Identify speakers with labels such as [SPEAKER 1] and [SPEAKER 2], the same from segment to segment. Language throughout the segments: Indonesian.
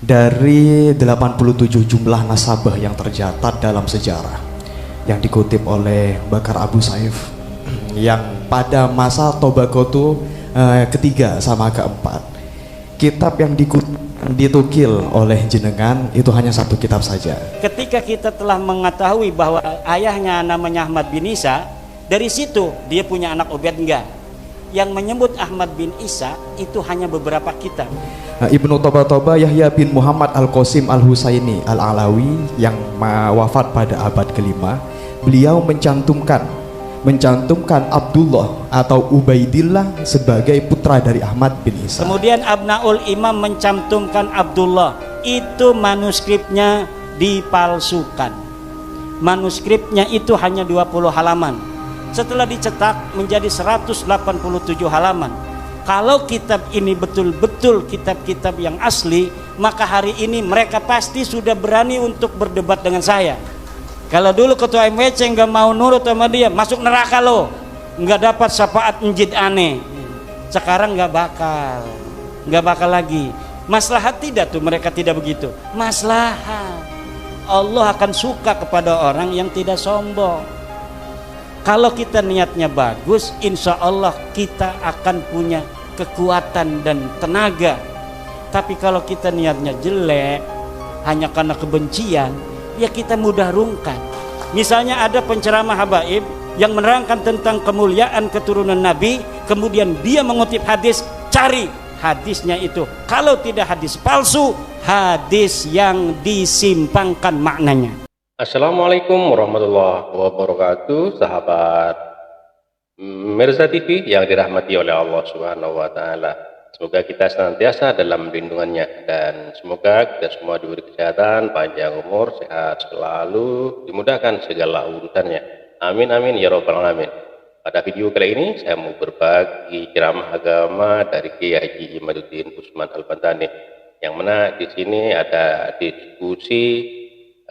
[SPEAKER 1] Dari 87 jumlah nasabah yang tercatat dalam sejarah yang dikutip oleh Bakar Abu Saif yang pada masa Tobaqotu ketiga sama keempat, kitab yang ditukil oleh jenengan itu hanya satu kitab saja.
[SPEAKER 2] Ketika kita telah mengetahui bahwa ayahnya namanya Ahmad bin Isa, dari situ dia punya anak Ubaid enggak. Yang menyebut Ahmad bin Isa itu hanya beberapa kitab.
[SPEAKER 1] Ibnu Toba Yahya bin Muhammad Al-Qasim Al-Husaini Al-Alawi yang wafat pada abad kelima, beliau mencantumkan Abdullah atau Ubaidillah sebagai putra dari Ahmad bin Isa.
[SPEAKER 2] Kemudian Abnaul Imam mencantumkan Abdullah, itu manuskripnya dipalsukan. Manuskripnya itu hanya 20 halaman. Setelah dicetak menjadi 187 halaman. Kalau kitab ini betul-betul kitab-kitab yang asli, maka hari ini mereka pasti sudah berani untuk berdebat dengan saya. Kalau dulu ketua MWC nggak mau nurut sama dia, masuk neraka lo, nggak dapat syafaat menjid aneh. Sekarang nggak bakal lagi. Maslahat tidak tuh, mereka tidak begitu. Maslahat. Allah akan suka kepada orang yang tidak sombong. Kalau kita niatnya bagus, insya Allah kita akan punya kekuatan dan tenaga. Tapi kalau kita niatnya jelek, hanya karena kebencian, ya kita mudah rungkat. Misalnya ada penceramah habaib yang menerangkan tentang kemuliaan keturunan Nabi, kemudian dia mengutip hadis, cari hadisnya itu. Kalau tidak hadis palsu, hadis yang disimpangkan maknanya.
[SPEAKER 3] Assalamualaikum warahmatullahi wabarakatuh, sahabat Mirza TV yang dirahmati oleh Allah Subhanahu wa Ta'ala. Semoga kita senantiasa dalam lindungannya, dan semoga kita semua diberi kesehatan, panjang umur, sehat selalu, dimudahkan segala urusannya. Amin amin ya robbal alamin. Pada video kali ini saya mau berbagi ceramah agama dari Kiai Haji Imaduddin Usman Al-Bantani, yang mana di sini ada diskusi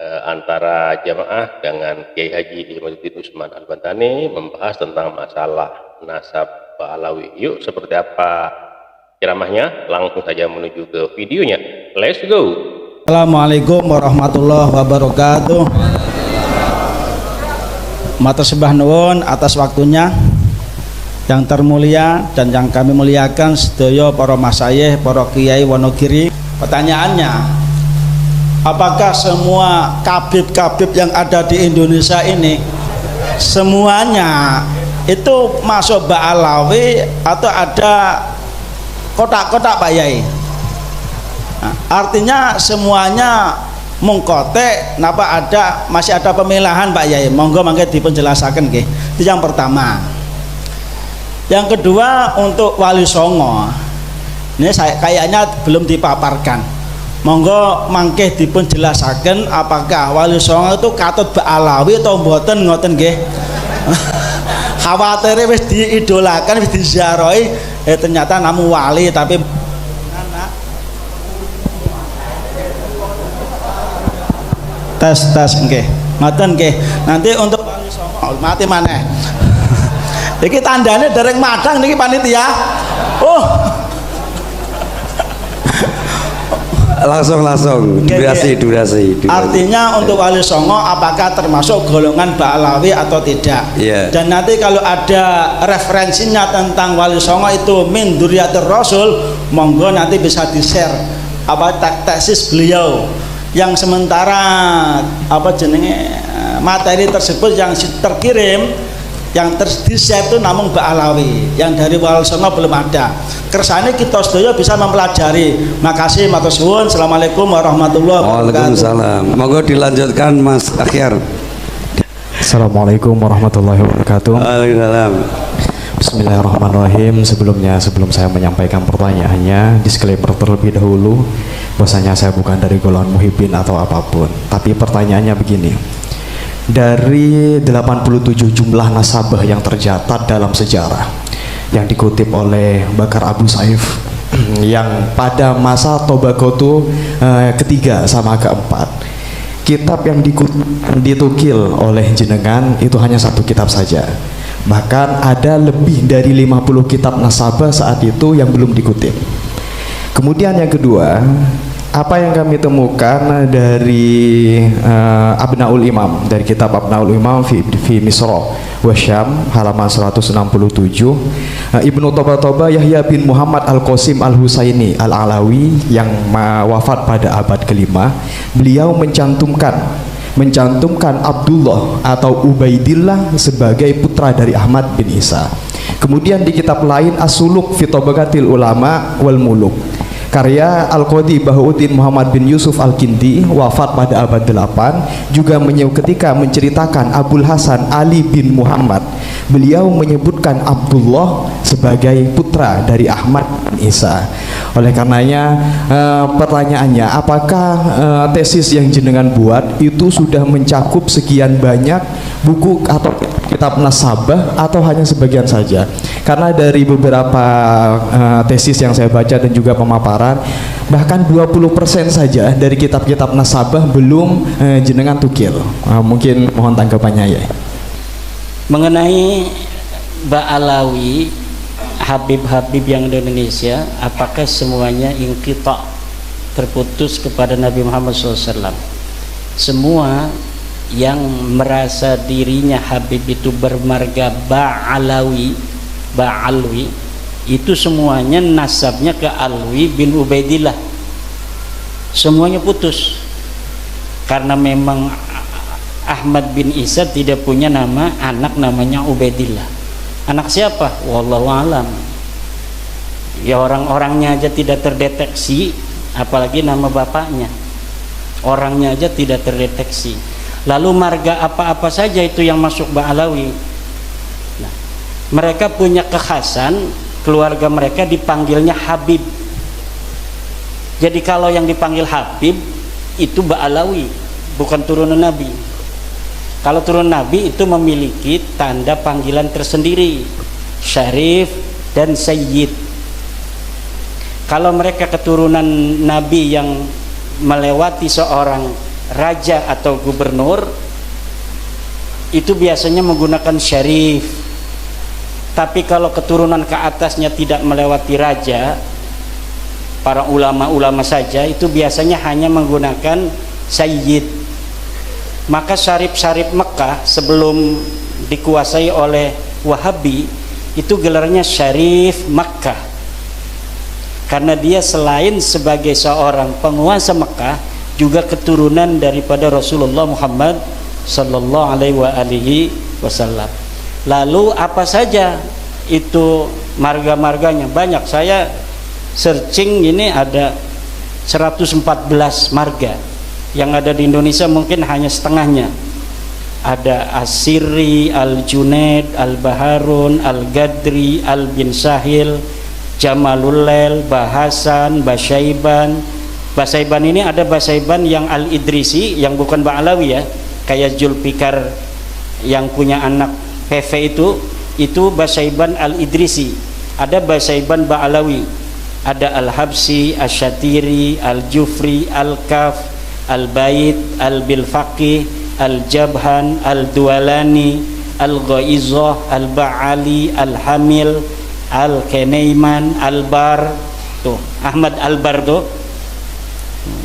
[SPEAKER 3] antara jamaah dengan Kiai Haji Imaduddin Usman Al-Bantani membahas tentang masalah nasab Alawi. Yuk, seperti apa ceramahnya? Langsung saja menuju ke videonya. Let's go.
[SPEAKER 4] Assalamualaikum warahmatullahi wabarakatuh. Matur sembah nuwun atas waktunya yang termulia dan yang kami muliakan sedaya para masyayikh, para kiai Wonogiri. Pertanyaannya, apakah semua kabib-kabib yang ada di Indonesia ini semuanya itu masuk Ba'alawi atau ada kotak-kotak Pak Yai? Nah, artinya semuanya mengkotek, kenapa masih ada pemilahan Pak Yai? Monggo mangke dipenjelasaken nggih. Itu yang pertama. Yang kedua, untuk Wali Songo. Ini saya kayaknya belum dipaparkan. Monggo mangke dipun jelasaken apakah Wali Songo itu katut Ba'alawi atau mboten, ngoten nggih. Khawatir wis diidolakan, wis diziarahi, ternyata namu wali tapi tes nggih. Ngoten nggih. Nanti untuk Wali Songo mati maneh. Iki tandane dereng madang niki panitia. Oh. langsung durasi. Artinya untuk Wali Songo apakah termasuk golongan Ba'alawi atau tidak? Dan nanti kalau ada referensinya tentang Wali Songo itu min dzurriyyatir Rasul, monggo nanti bisa di-share tesis beliau yang sementara materi tersebut yang terkirim, yang di-share itu namun Ba'alawi, yang dari Wali Songo belum ada. Kersane kita sedaya bisa mempelajari. Makasih matur suwun. Assalamualaikum warahmatullahi wabarakatuh.
[SPEAKER 5] Waalaikumsalam. Monggo dilanjutkan Mas Akhyar.
[SPEAKER 1] Assalamualaikum warahmatullahi wabarakatuh.
[SPEAKER 5] Waalaikumsalam.
[SPEAKER 1] Bismillahirrahmanirrahim. Sebelum saya menyampaikan pertanyaannya, disclaimer terlebih dahulu bahwasanya saya bukan dari golongan muhibbin atau apapun. Tapi pertanyaannya begini. Dari 87 jumlah nasabah yang tercatat dalam sejarah yang dikutip oleh Bakar Abu Saif yang pada masa Tobaqotu ketiga sama keempat, kitab yang ditukil oleh jenengan itu hanya satu kitab saja. Bahkan ada lebih dari 50 kitab nasabah saat itu yang belum dikutip. Kemudian yang kedua, apa yang kami temukan dari Abnaul Imam, dari kitab Abnaul Imam fi Misra wa Syam halaman 167, Ibnu Toba Yahya bin Muhammad Al-Qasim Al-Husaini Al-Alawi yang wafat pada abad kelima, beliau mencantumkan Abdullah atau Ubaidillah sebagai putra dari Ahmad bin Isa. Kemudian di kitab lain As-Suluk fi Tabaqatil Ulama wal Muluk, karya Al-Qadhi Bahauddin Muhammad bin Yusuf Al-Kindi, wafat pada abad 8, juga ketika menceritakan Abul Hasan Ali bin Muhammad, beliau menyebutkan Abdullah sebagai putra dari Ahmad bin Isa. Oleh karenanya pertanyaannya, apakah tesis yang jenengan buat itu sudah mencakup sekian banyak buku atau kitab nasabah atau hanya sebagian saja? Karena dari beberapa tesis yang saya baca dan juga pemaparan, bahkan 20% saja dari kitab-kitab nasabah belum jenengan tukil. Mungkin mohon tanggapannya ya.
[SPEAKER 2] Mengenai Ba'alawi, Habib-habib yang di Indonesia, apakah semuanya inqita, terputus kepada Nabi Muhammad SAW? Semua yang merasa dirinya Habib itu bermarga Ba'alawi, itu semuanya nasabnya ke Alwi bin Ubaidillah, semuanya putus. Karena memang Ahmad bin Isa tidak punya nama anak namanya Ubaidillah. Anak siapa? Wallahu alam. Ya orang-orangnya aja tidak terdeteksi, apalagi nama bapaknya. Orangnya aja tidak terdeteksi. Lalu marga apa-apa saja itu yang masuk Ba'alawi. Nah, mereka punya kekhasan, keluarga mereka dipanggilnya Habib. Jadi kalau yang dipanggil Habib itu Ba'alawi, bukan turunan Nabi. Kalau turun Nabi itu memiliki tanda panggilan tersendiri, Syarif dan Sayyid. Kalau mereka keturunan Nabi yang melewati seorang raja atau gubernur, itu biasanya menggunakan Syarif. Tapi kalau keturunan ke atasnya tidak melewati raja, para ulama-ulama saja, itu biasanya hanya menggunakan Sayyid. Maka syarif-syarif Mekah sebelum dikuasai oleh Wahabi itu gelarnya Syarif Makkah, karena dia selain sebagai seorang penguasa Mekah juga keturunan daripada Rasulullah Muhammad sallallahu alaihi wasallam. Lalu apa saja itu marga-marganya? Banyak, saya searching ini ada 114 marga. Yang ada di Indonesia mungkin hanya setengahnya. Ada Asiri, Al-Junaid, Al-Baharun, Al-Gadri, Al-Bin Sahil, Jamalulail, Bahasan, Basaiban. Basaiban ini ada Basaiban yang Al-Idrisi, yang bukan Ba'alawi ya, kayak Zulfikar yang punya anak PV itu Basaiban Al-Idrisi. Ada Basaiban Ba'alawi, ada Al-Habsi, Al-Syatiri, Al-Jufri, Al-Kaf, Al-Bait, Al-Bilfaqih, Al-Jabhan, Al-Dualani, Al-Ghaizah, Al-Ba'ali, Al-Hamil, Al-Kenaiman, Al-Bar. Tuh, Ahmad Al-Bar tuh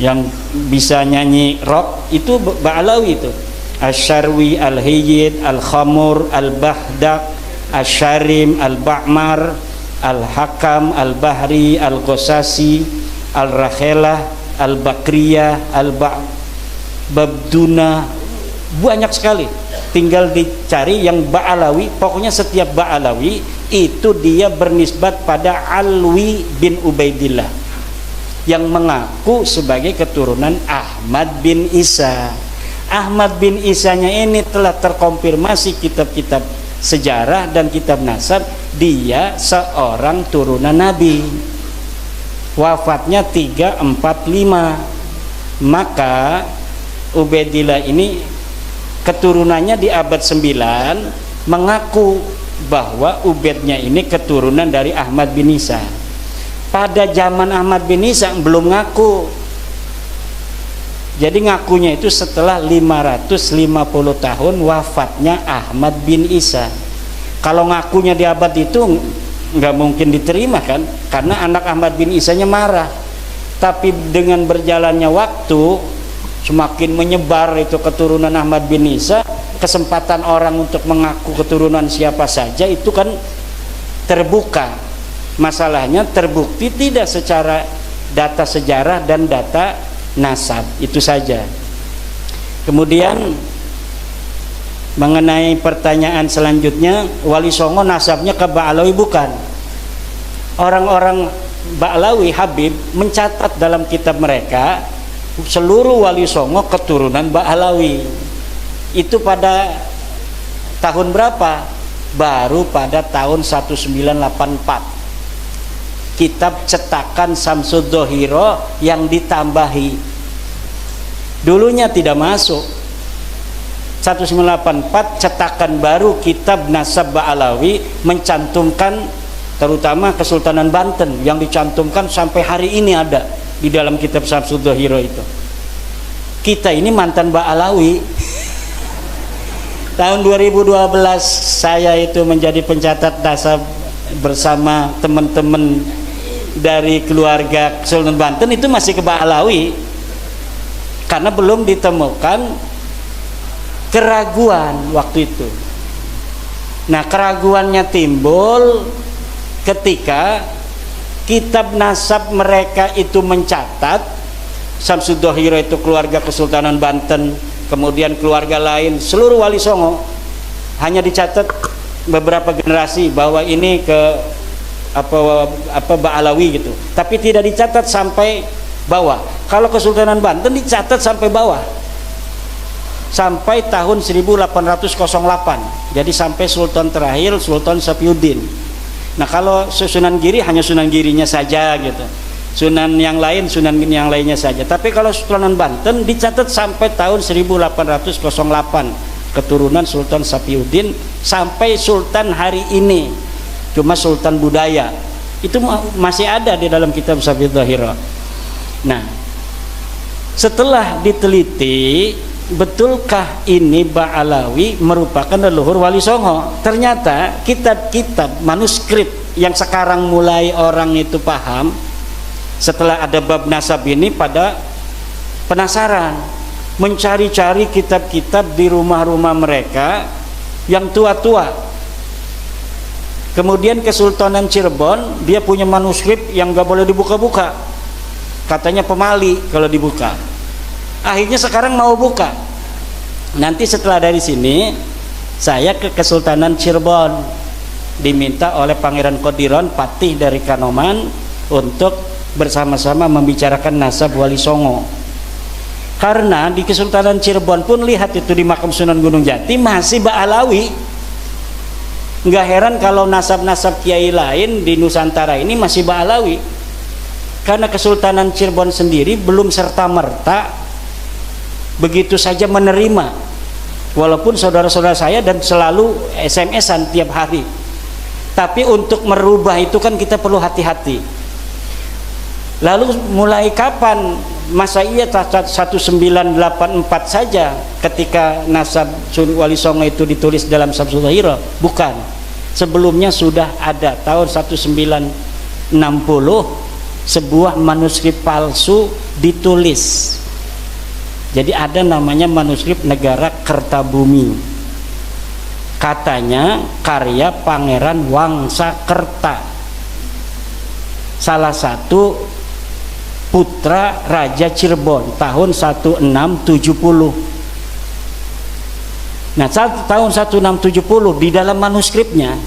[SPEAKER 2] yang bisa nyanyi rock itu Ba'alawi itu. Asy-Syarwi, Al-Hayyid, Al-Khamur, Al-Bahdak, Asy-Syarim, Al-Ba'mar, Al-Hakam, Al-Bahri, Al-Ghosasi, Al-Rakhelah, Al-Bakriyah, Al-Babduna, banyak sekali. Tinggal dicari yang Ba'alawi. Pokoknya setiap Ba'alawi itu dia bernisbat pada Alwi bin Ubaidillah yang mengaku sebagai keturunan Ahmad bin Isa. Ahmad bin Isanya ini telah terkonfirmasi kitab-kitab sejarah dan kitab nasab, dia seorang turunan Nabi. Wafatnya 345. Maka Ubaidillah ini keturunannya di abad 9 mengaku bahwa Ubaidnya ini keturunan dari Ahmad bin Isa. Pada zaman Ahmad bin Isa belum ngaku. Jadi ngakunya itu setelah 550 tahun wafatnya Ahmad bin Isa. Kalau ngakunya di abad itu nggak mungkin diterima kan, karena anak Ahmad bin Isanya marah. Tapi dengan berjalannya waktu, semakin menyebar itu keturunan Ahmad bin Isa, kesempatan orang untuk mengaku keturunan siapa saja itu kan terbuka. Masalahnya terbukti tidak secara data sejarah dan data nasab, itu saja. Kemudian mengenai pertanyaan selanjutnya, Wali Songo nasabnya ke Ba'alawi bukan. Orang-orang Ba'alawi Habib mencatat dalam kitab mereka seluruh Wali Songo keturunan Ba'alawi. Itu pada tahun berapa? Baru pada tahun 1984. Kitab cetakan Samsud Dohiro yang ditambahi. Dulunya tidak masuk. 1984 cetakan baru kitab Nasab Ba'alawi mencantumkan terutama Kesultanan Banten yang dicantumkan sampai hari ini ada di dalam kitab Samsud Dohiro itu. Kita ini mantan Ba'alawi. Tahun 2012 saya itu menjadi pencatat nasab bersama teman-teman dari keluarga Kesultanan Banten, itu masih ke Ba'alawi karena belum ditemukan keraguan waktu itu. Nah, keraguannya timbul ketika kitab nasab mereka itu mencatat Samsud Dohiro itu keluarga Kesultanan Banten, kemudian keluarga lain seluruh Wali Songo, hanya dicatat beberapa generasi bahwa ini ke apa Ba'alawi gitu, tapi tidak dicatat sampai bawah. Kalau Kesultanan Banten dicatat sampai bawah sampai tahun 1808, jadi sampai sultan terakhir Sultan Sapiuddin. Nah, kalau Sunan Giri hanya Sunan Girinya saja gitu, Sunan yang lainnya saja. Tapi kalau Sultanan Banten dicatat sampai tahun 1808, keturunan Sultan Sapiuddin sampai Sultan hari ini, cuma Sultan budaya itu masih ada di dalam kitab Samsud Dohiro. Nah, setelah diteliti, betulkah ini Ba'alawi merupakan leluhur Wali Songo? Ternyata kitab-kitab manuskrip yang sekarang mulai orang itu paham setelah ada bab nasab ini pada penasaran, mencari-cari kitab-kitab di rumah-rumah mereka yang tua-tua. Kemudian Kesultanan Cirebon dia punya manuskrip yang gak boleh dibuka-buka, katanya pemali kalau dibuka. Akhirnya sekarang mau buka. Nanti setelah dari sini saya ke Kesultanan Cirebon, diminta oleh Pangeran Kodiron Patih dari Kanoman untuk bersama-sama membicarakan nasab Wali Songo. Karena di Kesultanan Cirebon pun lihat itu di makam Sunan Gunung Jati masih Ba'alawi. Nggak heran kalau nasab-nasab kiai lain di Nusantara ini masih Ba'alawi, karena Kesultanan Cirebon sendiri belum serta-merta begitu saja menerima, walaupun saudara-saudara saya dan selalu SMS-an tiap hari. Tapi untuk merubah itu kan kita perlu hati-hati. Lalu mulai kapan? Masa iya 1984 saja ketika nasab Wali Songo itu ditulis dalam Samsud Dohiro? Bukan, sebelumnya sudah ada tahun 1960 sebuah manuskrip palsu ditulis. Jadi ada namanya manuskrip Negara Kertabumi, katanya karya Pangeran Wangsakerta, salah satu putra Raja Cirebon tahun 1670. Nah, tahun 1670 di dalam manuskripnya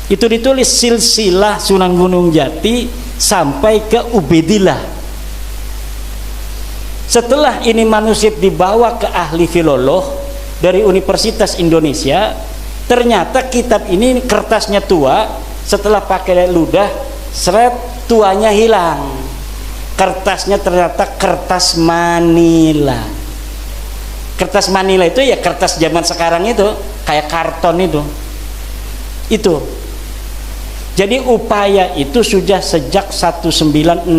[SPEAKER 2] itu ditulis silsilah Sunan Gunung Jati sampai ke Ubedillah. Setelah ini manuskrip dibawa ke ahli filolog dari Universitas Indonesia, ternyata kitab ini kertasnya tua, setelah pakai ludah seret tuanya hilang. Kertasnya ternyata kertas Manila. Kertas Manila itu ya kertas zaman sekarang itu, kayak karton itu. Jadi upaya itu sudah sejak 1960.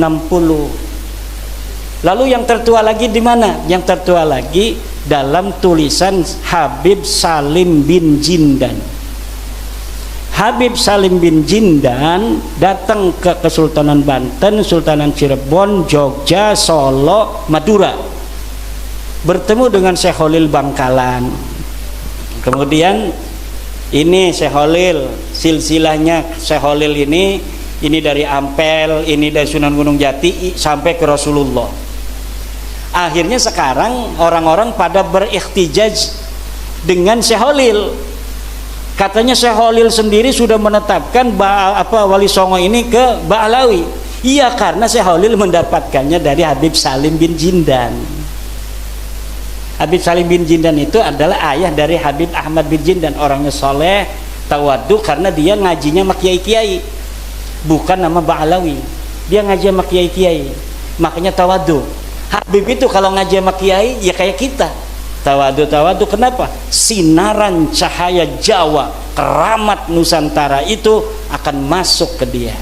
[SPEAKER 2] Lalu yang tertua lagi di mana? Yang tertua lagi dalam tulisan Habib Salim bin Jindan. Habib Salim bin Jindan datang ke Kesultanan Banten, Sultanan Cirebon, Jogja, Solo, Madura, bertemu dengan Syekh Khalil Bangkalan. Kemudian ini Syekh Khalil, silsilahnya Syekh Khalil ini dari Ampel, ini dari Sunan Gunung Jati sampai ke Rasulullah. Akhirnya sekarang orang-orang pada berihtijaj dengan Syekh Khalil. Katanya Syekh Khalil sendiri sudah menetapkan Wali Songo ini ke Ba'alawi. Iya, karena Syekh Khalil mendapatkannya dari Habib Salim bin Jindan. Habib Salim bin Jindan itu adalah ayah dari Habib Ahmad bin Jindan, orangnya soleh, tawadu, karena dia ngajinya sama kiai-kiai, bukan nama Ba'alawi. Dia ngaji sama kiai-kiai, makanya tawadu. Habib itu kalau ngaji sama kiai ya kayak kita, tawadu. Kenapa? Sinaran cahaya Jawa, keramat Nusantara itu akan masuk ke dia.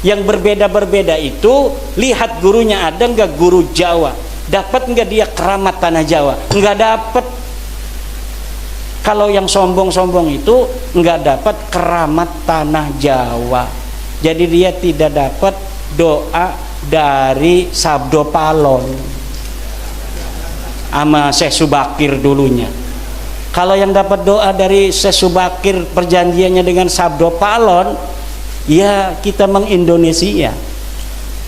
[SPEAKER 2] Yang berbeda-berbeda itu, lihat gurunya ada nggak guru Jawa, dapat nggak dia keramat tanah Jawa? Nggak dapat. Kalau yang sombong-sombong itu nggak dapat keramat tanah Jawa, jadi dia tidak dapat doa dari Sabdo Palon sama Syekh Subakir dulunya. Kalau yang dapat doa dari Syekh Subakir perjanjiannya dengan Sabdo Palon, ya kita mengindonesia.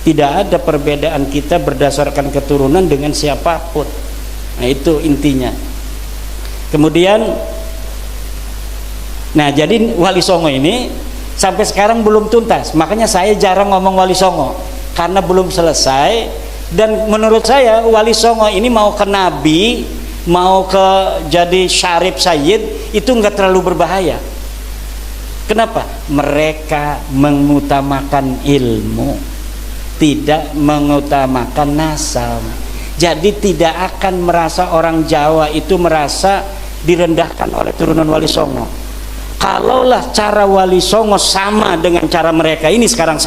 [SPEAKER 2] Tidak ada perbedaan kita berdasarkan keturunan dengan siapapun. Nah, itu intinya. Kemudian, nah jadi Wali Songo ini sampai sekarang belum tuntas. Makanya saya jarang ngomong Wali Songo karena belum selesai. Dan menurut saya Wali Songo ini mau ke Nabi, mau ke jadi Syarif Sayyid, itu nggak terlalu berbahaya. Kenapa? Mereka mengutamakan ilmu, tidak mengutamakan nasab. Jadi tidak akan merasa orang Jawa itu merasa direndahkan oleh turunan Wali Songo. Kalaulah cara Wali Songo sama dengan cara mereka ini sekarang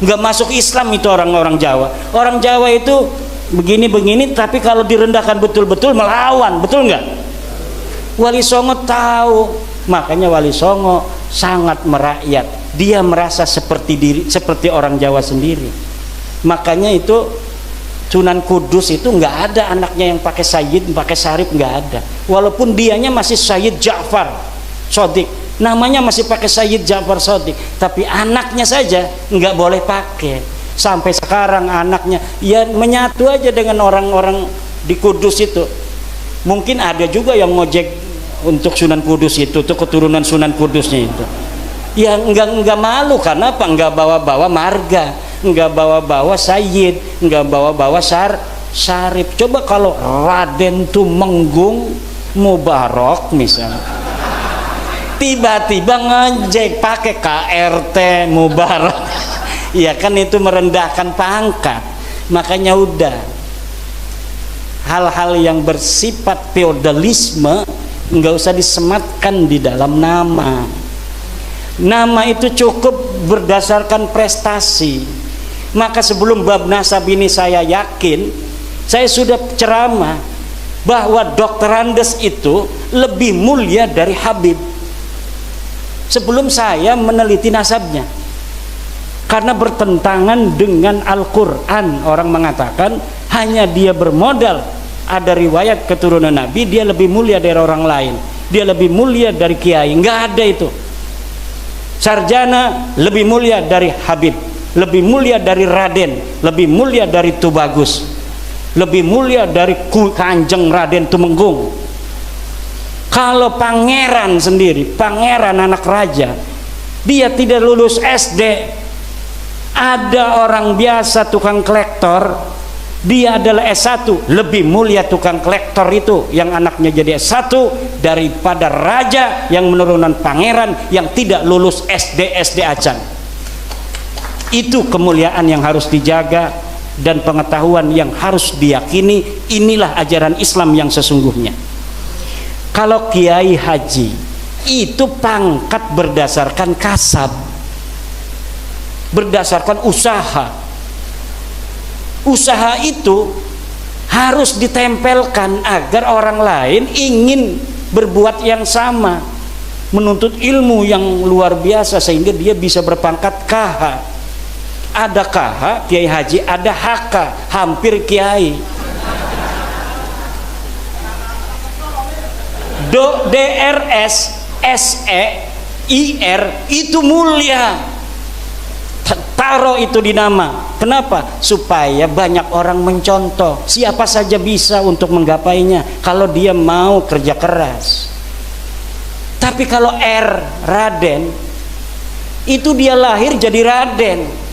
[SPEAKER 2] nggak masuk Islam itu orang-orang Jawa. Orang Jawa itu begini-begini, tapi kalau direndahkan betul-betul melawan, betul nggak? Wali Songo tahu, makanya Wali Songo sangat merakyat. Dia merasa seperti orang Jawa sendiri. Makanya itu Sunan Kudus itu nggak ada anaknya yang pakai Sayyid, pakai Syarif, nggak ada. Walaupun dianya masih Sayyid Ja'far Shodiq, namanya masih pakai Sayyid Ja'far Shodiq, tapi anaknya saja nggak boleh pakai. Sampai sekarang anaknya ya menyatu aja dengan orang-orang di Kudus itu. Mungkin ada juga yang ngojek untuk Sunan Kudus itu, tuh keturunan Sunan Kudusnya itu. Ya nggak malu, karena apa? Nggak bawa-bawa marga, nggak bawa-bawa Sayyid, nggak bawa-bawa Syarif. Coba kalau Raden Tumenggung Mubarak misalnya, tiba-tiba ngejek pakai KRT Mubarak, ya kan itu merendahkan pangkat. Makanya udah, hal-hal yang bersifat feodalisme nggak usah disematkan di dalam nama. Nama itu cukup berdasarkan prestasi. Maka sebelum bab nasab ini saya yakin, saya sudah ceramah bahwa Dr. Andes itu lebih mulia dari Habib sebelum saya meneliti nasabnya, karena bertentangan dengan Al-Quran. Orang mengatakan hanya dia bermodal ada riwayat keturunan Nabi, dia lebih mulia dari orang lain, dia lebih mulia dari kiai. Nggak ada itu. Sarjana lebih mulia dari Habib, lebih mulia dari Raden, lebih mulia dari Tubagus, lebih mulia dari Kanjeng Raden Tumenggung. Kalau pangeran sendiri, pangeran anak raja, dia tidak lulus SD. Ada orang biasa tukang kolektor, dia adalah S1, lebih mulia tukang kolektor itu yang anaknya jadi S1 daripada raja yang menurunan pangeran yang tidak lulus SD acan. Itu kemuliaan yang harus dijaga dan pengetahuan yang harus diyakini. Inilah ajaran Islam yang sesungguhnya. Kalau kiai haji itu pangkat berdasarkan kasab, berdasarkan usaha. Usaha itu harus ditempelkan agar orang lain ingin berbuat yang sama. menuntut ilmu yang luar biasa sehingga dia bisa berpangkat KH. Ada KH, Kiai Haji, ada HK, hampir Kiai. DRS, SE, IR itu mulia. Taruh itu di nama. Kenapa? Supaya banyak orang mencontoh. Siapa saja bisa untuk menggapainya kalau dia mau kerja keras. Tapi kalau R, Raden, itu dia lahir jadi Raden.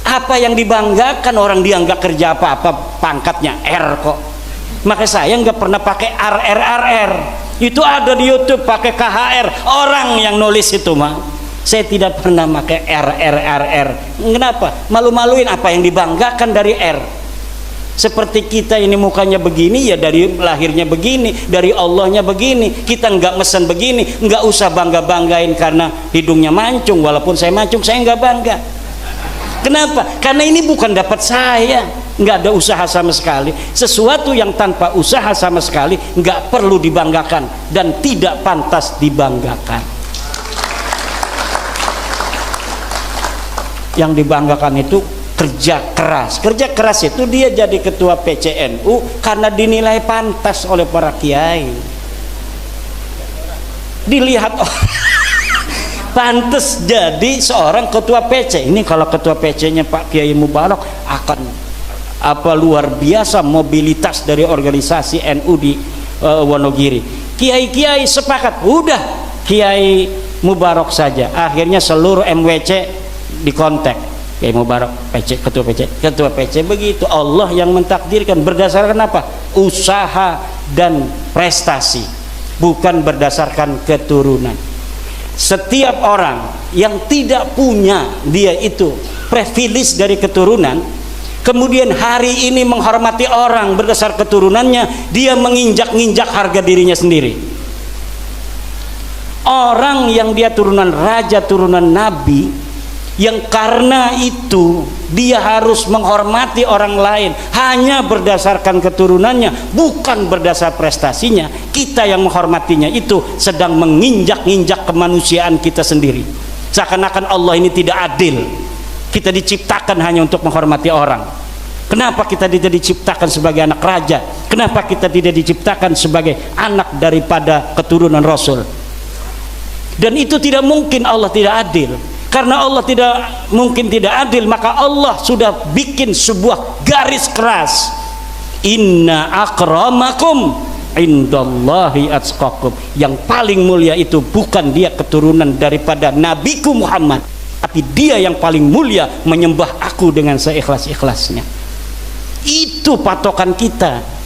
[SPEAKER 2] Apa yang dibanggakan, orang dia nggak kerja apa-apa, pangkatnya R kok. Maka saya nggak pernah pakai RR. Itu ada di YouTube pakai KHR, orang yang nulis itu mah. Saya tidak pernah pakai RR. Kenapa? Malu-maluin. Apa yang dibanggakan dari R? Seperti kita ini mukanya begini, ya dari lahirnya begini, dari Allahnya begini. Kita nggak mesen begini, nggak usah bangga-banggain karena hidungnya mancung. Walaupun saya mancung, saya nggak bangga. Kenapa? Karena ini bukan dapat saya, nggak ada usaha sama sekali. Sesuatu yang tanpa usaha sama sekali nggak perlu dibanggakan dan tidak pantas dibanggakan. Yang dibanggakan itu kerja keras. Kerja keras itu dia jadi ketua PCNU karena dinilai pantas oleh para kiai. Dilihat pantas jadi seorang ketua PC. Ini kalau ketua PC-nya Pak Kiai Mubarak akan luar biasa mobilitas dari organisasi NU di Wonogiri. Kiai-kiai sepakat, udah Kiai Mubarak saja. Akhirnya seluruh MWC dikontak Kiai Mubarak, ketua PC begitu. Allah yang mentakdirkan berdasarkan apa? Usaha dan prestasi, bukan berdasarkan keturunan. Setiap orang yang tidak punya dia itu privilege dari keturunan, kemudian hari ini menghormati orang berdasar keturunannya, dia menginjak-injak harga dirinya sendiri. Orang yang dia turunan raja, turunan nabi, yang karena itu dia harus menghormati orang lain hanya berdasarkan keturunannya, bukan berdasar prestasinya, kita yang menghormatinya itu sedang menginjak-injak kemanusiaan kita sendiri. Seakan-akan Allah ini tidak adil. Kita diciptakan hanya untuk menghormati orang. Kenapa kita tidak diciptakan sebagai anak raja? Kenapa kita tidak diciptakan sebagai anak daripada keturunan Rasul? Dan itu tidak mungkin, Allah tidak adil. Karena Allah tidak mungkin tidak adil, maka Allah sudah bikin sebuah garis keras. Inna akramakum indallahi atqakum. Yang paling mulia itu bukan dia keturunan daripada Nabiku Muhammad, tapi dia yang paling mulia menyembah aku dengan seikhlas-ikhlasnya. Itu patokan kita.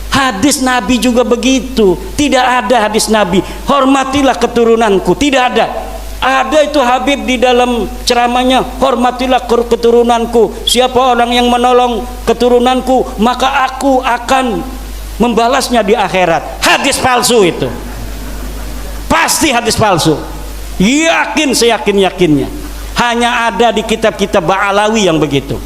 [SPEAKER 2] Hadis Nabi juga begitu. Tidak ada hadis Nabi hormatilah keturunanku, tidak ada. Ada itu Habib di dalam ceramahnya, hormatilah keturunanku. Siapa orang yang menolong keturunanku, maka aku akan membalasnya di akhirat. Hadis palsu itu. Pasti hadis palsu. Yakin, seyakin-yakinnya. Hanya ada di kitab-kitab Ba'alawi yang begitu.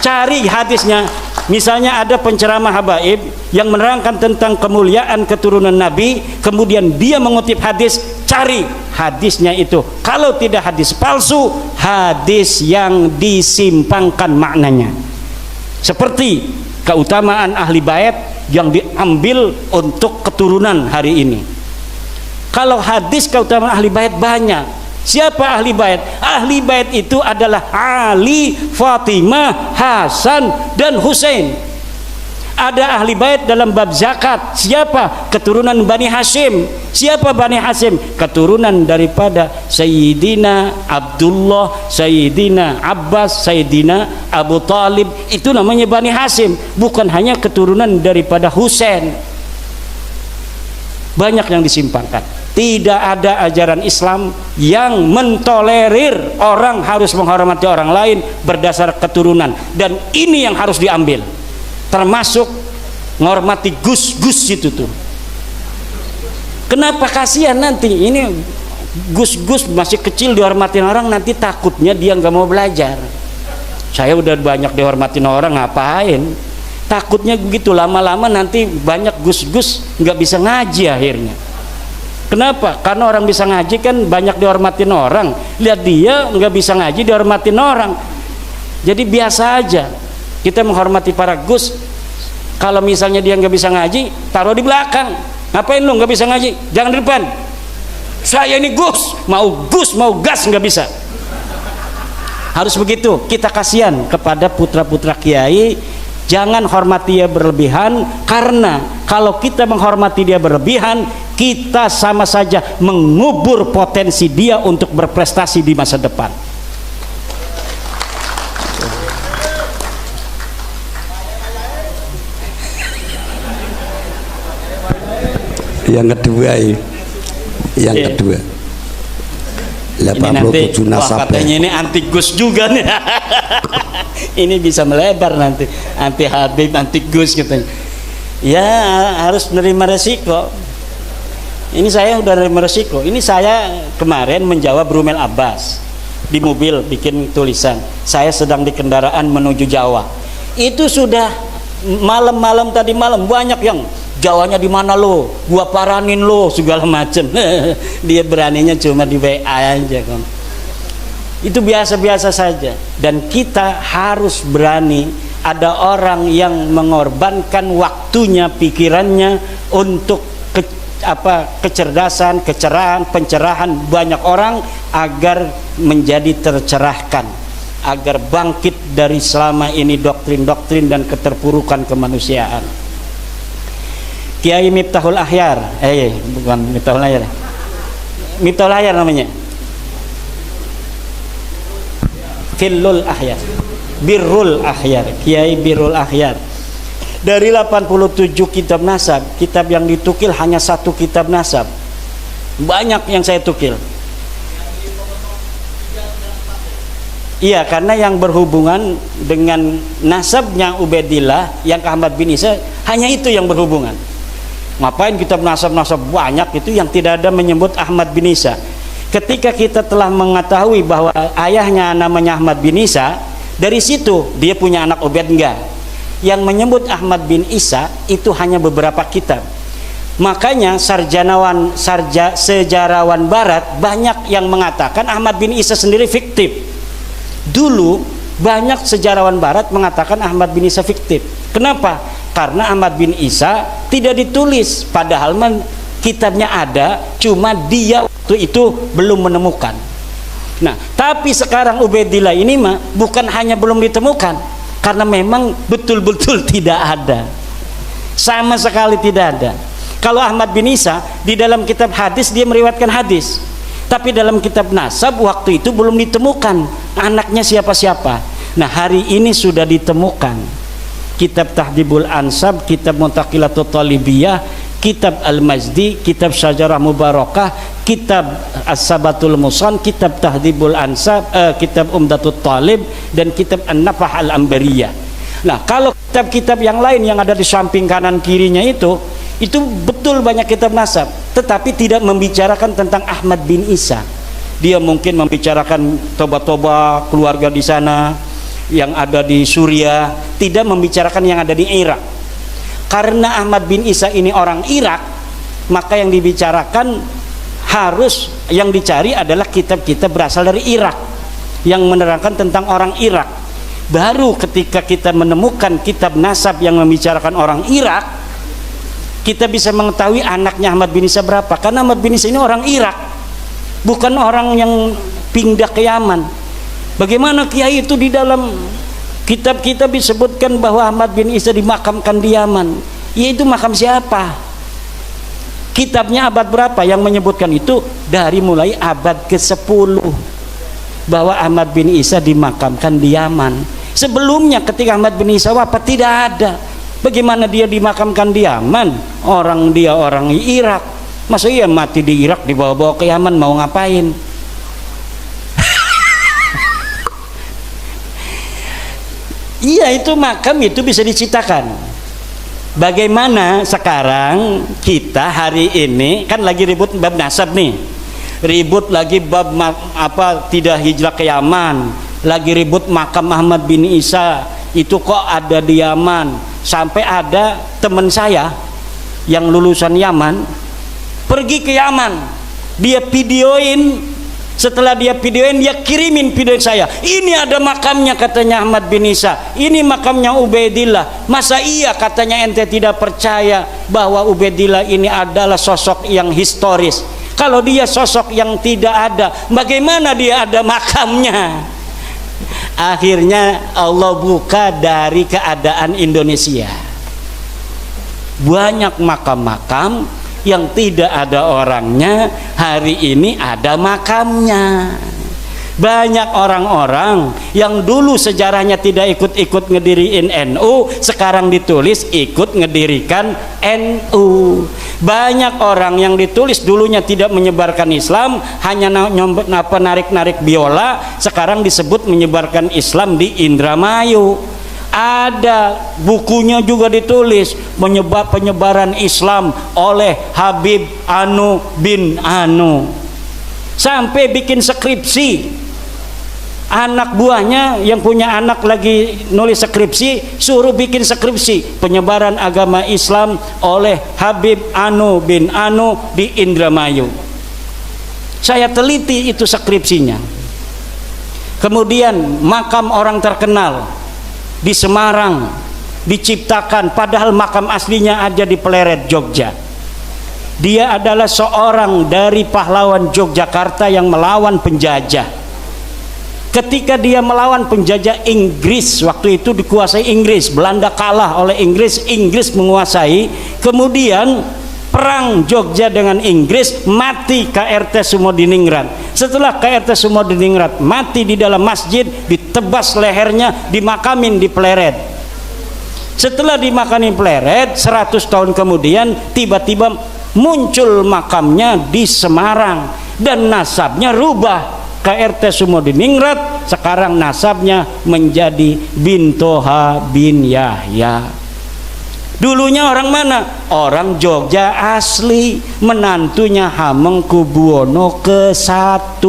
[SPEAKER 2] Cari hadisnya. Misalnya ada penceramah habaib yang menerangkan tentang kemuliaan keturunan Nabi, kemudian dia mengutip hadis, cari hadisnya itu. Kalau tidak hadis palsu, hadis yang disimpangkan maknanya. Seperti keutamaan ahli bait yang diambil untuk keturunan hari ini. Kalau hadis keutamaan ahli bait banyak. Siapa ahli bait? Ahli bait itu adalah Ali, Fatimah, Hasan, dan Husain. Ada ahli bait dalam bab zakat. Siapa? Keturunan Bani Hashim. Siapa Bani Hashim? Keturunan daripada Sayyidina Abdullah, Sayyidina Abbas, Sayyidina Abu Talib. Itu namanya Bani Hashim. Bukan hanya keturunan daripada Husain. Banyak yang disimpangkan. Tidak ada ajaran Islam yang mentolerir orang harus menghormati orang lain berdasar keturunan, dan ini yang harus diambil, termasuk menghormati gus-gus itu tuh. Kenapa? Kasihan nanti ini gus-gus masih kecil dihormatin orang, nanti takutnya dia nggak mau belajar. Saya udah banyak dihormatin orang, ngapain? Takutnya begitu, lama-lama nanti banyak gus-gus nggak bisa ngaji akhirnya. Kenapa? Karena orang bisa ngaji kan banyak dihormatin orang. Lihat dia nggak bisa ngaji dihormatin orang. Jadi biasa aja kita menghormati para gus. Kalau misalnya dia nggak bisa ngaji, taruh di belakang. Ngapain lu nggak bisa ngaji? Jangan di depan. Saya ini gus mau gas nggak bisa. Harus begitu. Kita kasihan kepada putra-putra kiai. Jangan hormati dia berlebihan, karena kalau kita menghormati dia berlebihan, kita sama saja mengubur potensi dia untuk berprestasi di masa depan.
[SPEAKER 5] Yang kedua kedua
[SPEAKER 2] Ini nanti,
[SPEAKER 5] 87
[SPEAKER 2] wah
[SPEAKER 5] nasab
[SPEAKER 2] katanya ini anti Gus juga nih. Ini bisa melebar nanti, anti Habib, anti Gus katanya. Ya harus menerima resiko. Ini saya udah menerima resiko. Ini saya kemarin menjawab Rumel Abbas di mobil, bikin tulisan. Saya sedang di kendaraan menuju Jawa. Itu sudah malam-malam tadi malam banyak yang Jawanya di mana lo, gua paranin lo segala macem. Dia beraninya cuma di WA aja kan. Itu biasa-biasa saja. Dan kita harus berani. Ada orang yang mengorbankan waktunya, pikirannya untuk kecerdasan, kecerahan, pencerahan banyak orang agar menjadi tercerahkan, agar bangkit dari selama ini doktrin-doktrin dan keterpurukan kemanusiaan. Kiai Miftahul Ahyar, bukan Miftahul Ahyar, Miftahul Ahyar namanya, Filul Ahyar, Birrul Ahyar, Kiai Birrul Ahyar. Dari 87 kitab nasab, kitab yang ditukil hanya 1 kitab nasab. Banyak yang saya tukil. Iya, karena yang berhubungan dengan nasabnya Ubaidillah yang ke Ahmad bin Isa, hanya itu yang berhubungan. Ngapain kitab nasab-nasab banyak itu yang tidak ada menyebut Ahmad bin Isa. Ketika kita telah mengetahui bahwa ayahnya namanya Ahmad bin Isa, dari situ dia punya anak Ubaid enggak. Yang menyebut Ahmad bin Isa itu hanya beberapa kitab. Makanya sejarawan barat banyak yang mengatakan Ahmad bin Isa sendiri fiktif. Dulu banyak sejarawan barat mengatakan Ahmad bin Isa fiktif. Kenapa? Karena Ahmad bin Isa tidak ditulis, padahal kitabnya ada, cuma dia waktu itu belum menemukan. Nah, tapi sekarang Ubaidillah ini mah bukan hanya belum ditemukan, karena memang betul-betul tidak ada, sama sekali tidak ada. Kalau Ahmad bin Isa di dalam kitab hadis dia meriwayatkan hadis, tapi dalam kitab nasab waktu itu belum ditemukan anaknya siapa-siapa. Nah, hari ini sudah ditemukan. Kitab Tahdhibul Ansab, kitab Muntaqilatut Talibiyah, kitab Al-Majdi, kitab Syajarah Mubarakah, kitab As-Sabatul Musan, kitab Tahdhibul Ansab, kitab Umdatut Talib, dan kitab An-Nafah Al-Ambariyah. Nah, kalau kitab-kitab yang lain yang ada di samping kanan kirinya itu betul banyak kitab nasab, tetapi tidak membicarakan tentang Ahmad bin Isa. Dia mungkin membicarakan toba-toba keluarga di sana yang ada di Suriah, tidak membicarakan yang ada di Irak. Karena Ahmad bin Isa ini orang Irak, maka yang dibicarakan harus, yang dicari adalah kitab-kitab berasal dari Irak yang menerangkan tentang orang Irak. Baru ketika kita menemukan kitab nasab yang membicarakan orang Irak, kita bisa mengetahui anaknya Ahmad bin Isa berapa. Karena Ahmad bin Isa ini orang Irak, bukan orang yang pindah ke Yaman. Bagaimana kiai itu di dalam kitab-kitab disebutkan bahwa Ahmad bin Isa dimakamkan di Yaman? Yaitu makam siapa? Kitabnya abad berapa yang menyebutkan itu? Dari mulai abad ke-10 bahwa Ahmad bin Isa dimakamkan di Yaman. Sebelumnya ketika Ahmad bin Isa wafat tidak ada. Bagaimana dia dimakamkan di Yaman? Dia orang Irak. Masa iya mati di Irak dibawa-bawa ke Yaman, mau ngapain? Iya, itu makam itu bisa diciptakan. Bagaimana sekarang kita hari ini kan lagi ribut bab nasab nih, ribut lagi bab tidak hijrah ke Yaman, lagi ribut makam Ahmad bin Isa itu kok ada di Yaman. Sampai ada teman saya yang lulusan Yaman pergi ke Yaman, dia videoin. Setelah dia videoin, dia kirimin video saya. Ini ada makamnya, katanya Ahmad bin Isa. Ini makamnya Ubaidillah. Masa iya katanya ente tidak percaya bahwa Ubaidillah ini adalah sosok yang historis? Kalau dia sosok yang tidak ada, bagaimana dia ada makamnya? Akhirnya Allah buka dari keadaan Indonesia. Banyak makam-makam yang tidak ada orangnya, hari ini ada makamnya. Banyak orang-orang yang dulu sejarahnya tidak ikut-ikut ngediriin NU, sekarang ditulis ikut ngedirikan NU. Banyak orang yang ditulis dulunya tidak menyebarkan Islam, hanya narik-narik biola, sekarang disebut menyebarkan Islam di Indramayu. Ada bukunya juga ditulis penyebaran Islam oleh Habib Anu bin Anu, sampai bikin skripsi. Anak buahnya yang punya anak lagi nulis skripsi, suruh bikin skripsi penyebaran agama Islam oleh Habib Anu bin Anu di Indramayu. Saya teliti itu skripsinya. Kemudian makam orang terkenal di Semarang diciptakan, padahal makam aslinya ada di Pleret, Jogja. Dia adalah seorang dari pahlawan Yogyakarta yang melawan penjajah. Ketika dia melawan penjajah Inggris, waktu itu dikuasai Inggris, Belanda kalah oleh Inggris, Inggris menguasai, kemudian perang Jogja dengan Inggris, mati KRT Sumodiningrat. Setelah KRT Sumodiningrat mati di dalam masjid, ditebas lehernya, dimakamin di Pleret. Setelah dimakamin Pleret, 100 tahun kemudian tiba-tiba muncul makamnya di Semarang dan nasabnya rubah. KRT Sumodiningrat sekarang nasabnya menjadi bin Toha bin Yahya. Dulunya orang mana? Orang Jogja asli, menantunya Hamengkubuwono ke-1.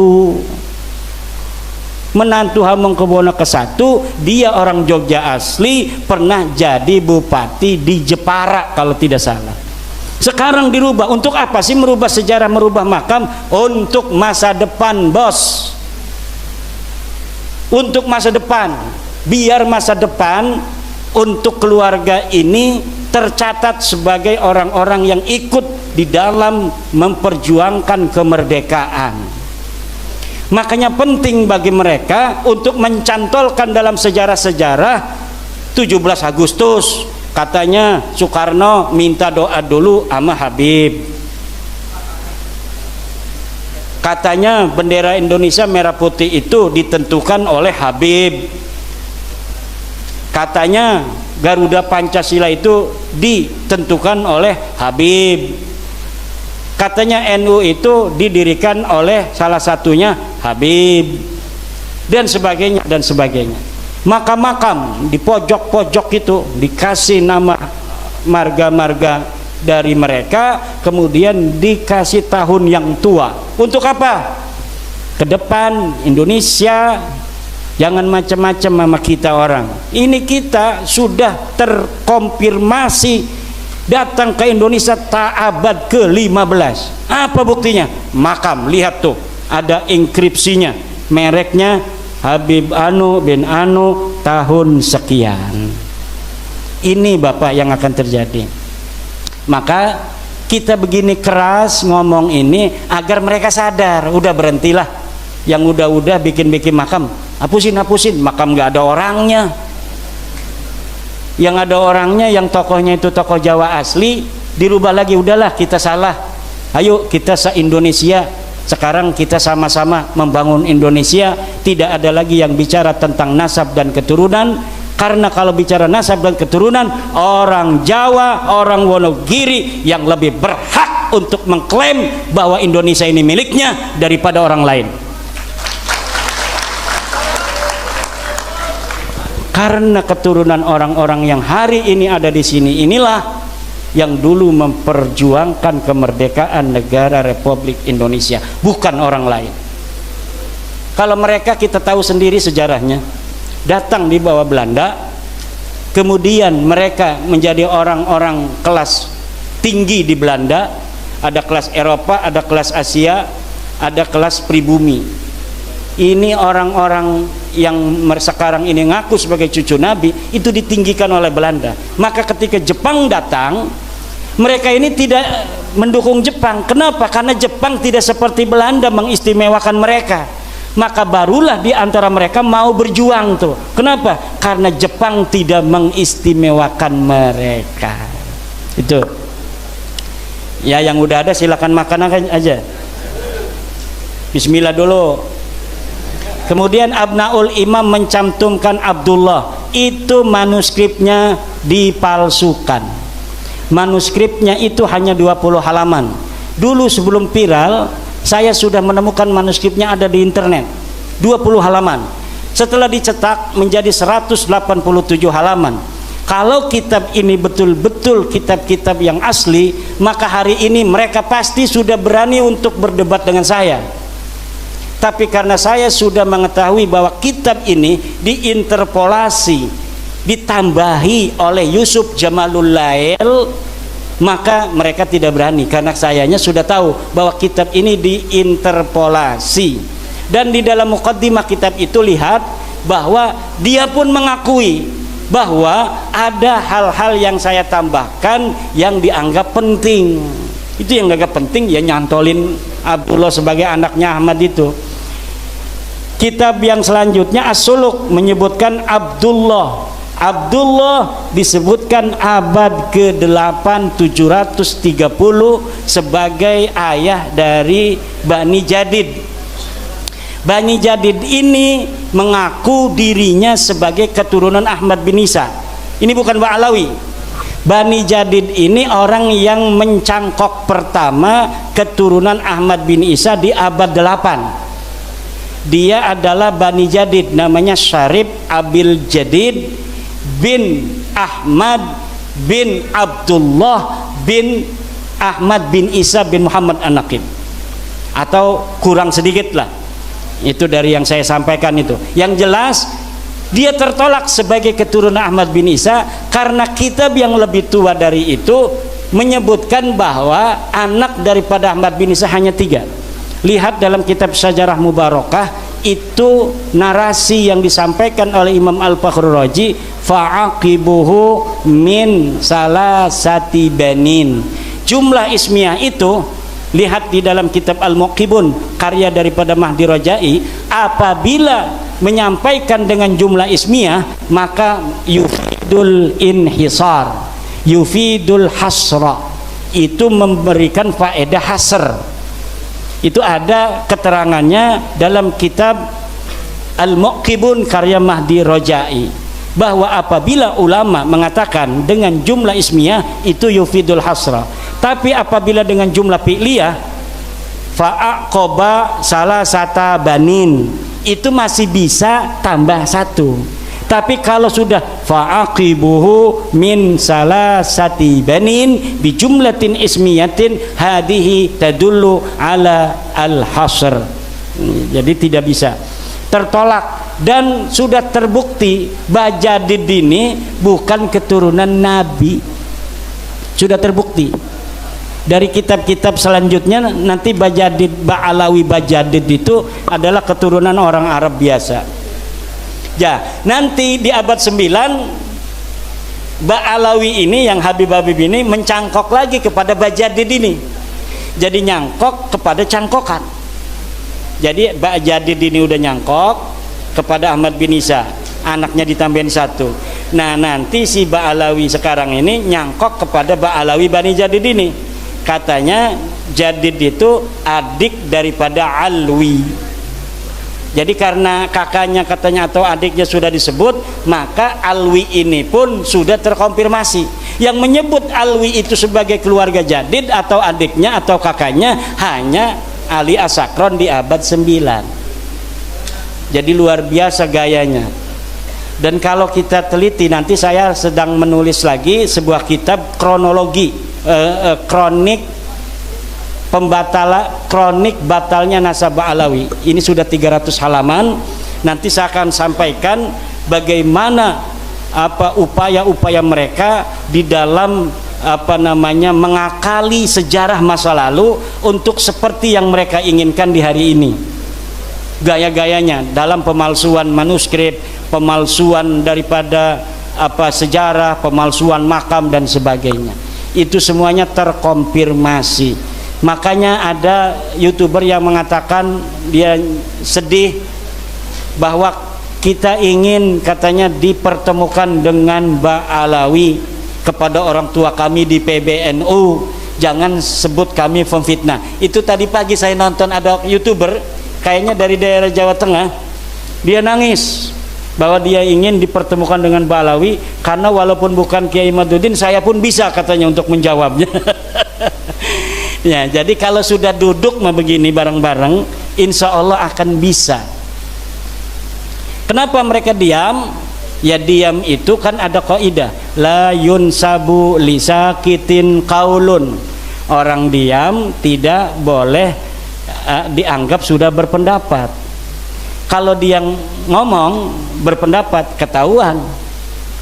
[SPEAKER 2] Menantu Hamengkubuwono ke-1, dia orang Jogja asli, pernah jadi bupati di Jepara kalau tidak salah. Sekarang dirubah. Untuk apa sih merubah sejarah, merubah makam? Untuk masa depan, bos. Untuk masa depan, biar masa depan untuk keluarga ini tercatat sebagai orang-orang yang ikut di dalam memperjuangkan kemerdekaan. Makanya penting bagi mereka untuk mencantolkan dalam sejarah-sejarah 17 Agustus katanya Soekarno minta doa dulu sama Habib. Katanya bendera Indonesia merah putih itu ditentukan oleh Habib. Katanya Garuda Pancasila itu ditentukan oleh Habib. Katanya NU itu didirikan oleh salah satunya Habib, dan sebagainya dan sebagainya. Makam-makam di pojok-pojok itu dikasih nama marga-marga dari mereka, kemudian dikasih tahun yang tua. Untuk apa? Ke depan Indonesia jangan macam-macam sama kita orang. Ini kita sudah terkonfirmasi datang ke Indonesia abad ke-15. Apa buktinya? Makam, lihat tuh, ada inskripsinya, mereknya Habib Anu bin Anu tahun sekian. Ini Bapak yang akan terjadi. Maka kita begini keras ngomong ini agar mereka sadar. Udah berhentilah, yang udah bikin-bikin makam, hapusin makam, nggak ada orangnya. Yang ada orangnya, yang tokohnya itu tokoh Jawa asli, dirubah lagi. Udahlah, kita salah, ayo kita se-Indonesia sekarang kita sama-sama membangun Indonesia. Tidak ada lagi yang bicara tentang nasab dan keturunan, karena kalau bicara nasab dan keturunan, orang Jawa, orang Wonogiri yang lebih berhak untuk mengklaim bahwa Indonesia ini miliknya daripada orang lain. Karena keturunan orang-orang yang hari ini ada di sini inilah yang dulu memperjuangkan kemerdekaan negara Republik Indonesia, bukan orang lain. Kalau mereka kita tahu sendiri sejarahnya, datang di bawah Belanda, kemudian mereka menjadi orang-orang kelas tinggi di Belanda, ada kelas Eropa, ada kelas Asia, ada kelas pribumi. Ini orang-orang yang sekarang ini ngaku sebagai cucu Nabi itu ditinggikan oleh Belanda. Maka ketika Jepang datang, mereka ini tidak mendukung Jepang. Kenapa? Karena Jepang tidak seperti Belanda mengistimewakan mereka. Maka barulah di antara mereka mau berjuang tuh. Kenapa? Karena Jepang tidak mengistimewakan mereka. Itu. Ya, yang udah ada silakan makan aja. Bismillah dulu. Kemudian Abnaul Imam mencantumkan Abdullah, itu manuskripnya dipalsukan. Manuskripnya itu hanya 20 halaman. Dulu sebelum viral, saya sudah menemukan manuskripnya ada di internet, 20 halaman. Setelah dicetak menjadi 187 halaman. Kalau kitab ini betul-betul kitab-kitab yang asli, maka hari ini mereka pasti sudah berani untuk berdebat dengan saya. Tapi karena saya sudah mengetahui bahwa kitab ini diinterpolasi, ditambahi oleh Yusuf Jamalul Lail, maka mereka tidak berani, karena sayanya sudah tahu bahwa kitab ini diinterpolasi. Dan di dalam muqaddimah kitab itu lihat bahwa dia pun mengakui bahwa ada hal-hal yang saya tambahkan yang dianggap penting. Itu yang dianggap penting, ya nyantolin Abdullah sebagai anaknya Ahmad itu. Kitab yang selanjutnya As-Suluk menyebutkan Abdullah disebutkan abad ke-8 730 sebagai ayah dari Bani Jadid. Bani Jadid ini mengaku dirinya sebagai keturunan Ahmad bin Isa. Ini bukan Ba'alawi. Bani Jadid ini orang yang mencangkok pertama keturunan Ahmad bin Isa di abad 8. Dia adalah Bani Jadid, namanya Syarif Abil Jadid bin Ahmad bin Abdullah bin Ahmad bin Isa bin Muhammad An-Naqib, atau kurang sedikit lah, itu dari yang saya sampaikan itu. Yang jelas dia tertolak sebagai keturunan Ahmad bin Isa karena kitab yang lebih tua dari itu menyebutkan bahwa anak daripada Ahmad bin Isa hanya 3. Lihat dalam kitab Syajarah Mubarakah, itu narasi yang disampaikan oleh Imam Al-Fakhrur Razi, fa'aqibuhu min salasati banin. Jumlah ismiyah itu, lihat di dalam kitab Al-Muqibun karya daripada Mahdi Rajai, apabila menyampaikan dengan jumlah ismiyah maka yufidul inhisar, yufidul hasra, itu memberikan faedah hasr. Itu ada keterangannya dalam kitab Al-Muqibun karya Mahdi Rajai, bahwa apabila ulama mengatakan dengan jumlah ismiyah itu yufidul hasra, tapi apabila dengan jumlah fi'liyah fa'aqoba salah sata banin, itu masih bisa tambah 1. Tapi kalau sudah fa'aqibuhu min salasati banin bi jumlatin ismiyatin hadihi tadullu ala al-hasr. Jadi tidak bisa, tertolak. Dan sudah terbukti Bajadid ini bukan keturunan Nabi, sudah terbukti dari kitab-kitab selanjutnya. Nanti Ba'alawi Bajadid itu adalah keturunan orang Arab biasa. Ya, nanti di abad 9 Ba'alawi ini, yang Habib-Habib ini mencangkok lagi kepada Bajadid ini. Jadi nyangkok kepada cangkokan. Jadi Bajadid ini udah nyangkok kepada Ahmad bin Isa, anaknya ditambahin 1. Nah, nanti si Ba'alawi sekarang ini nyangkok kepada Ba'alawi Bani Jadid ini. Katanya Jadid itu adik daripada Alwi. Jadi karena kakaknya katanya atau adiknya sudah disebut, maka Alwi ini pun sudah terkonfirmasi. Yang menyebut Alwi itu sebagai keluarga Jadid atau adiknya atau kakaknya hanya Ali As-Sakron di abad 9. Jadi luar biasa gayanya. Dan kalau kita teliti, nanti saya sedang menulis lagi sebuah kitab kronologi, kronik kronik batalnya nasab Ba'alawi. Ini sudah 300 halaman. Nanti saya akan sampaikan bagaimana upaya-upaya mereka di dalam mengakali sejarah masa lalu untuk seperti yang mereka inginkan di hari ini. Gaya-gayanya dalam pemalsuan manuskrip, pemalsuan daripada sejarah, pemalsuan makam dan sebagainya. Itu semuanya terkonfirmasi. Makanya ada YouTuber yang mengatakan dia sedih bahwa kita ingin katanya dipertemukan dengan Mbak Alawi kepada orang tua kami di PBNU, jangan sebut kami pemfitnah. Itu tadi pagi saya nonton ada YouTuber kayaknya dari daerah Jawa Tengah, dia nangis bahwa dia ingin dipertemukan dengan Mbak Alawi karena walaupun bukan Kiai Maduddin saya pun bisa katanya untuk menjawabnya. Ya, jadi kalau sudah duduk begini bareng-bareng insya Allah akan bisa. Kenapa mereka diam? Ya diam itu kan ada kaidah, la yunsabu lisakitin qaulun. Orang diam tidak boleh dianggap sudah berpendapat. Kalau dia ngomong berpendapat ketahuan.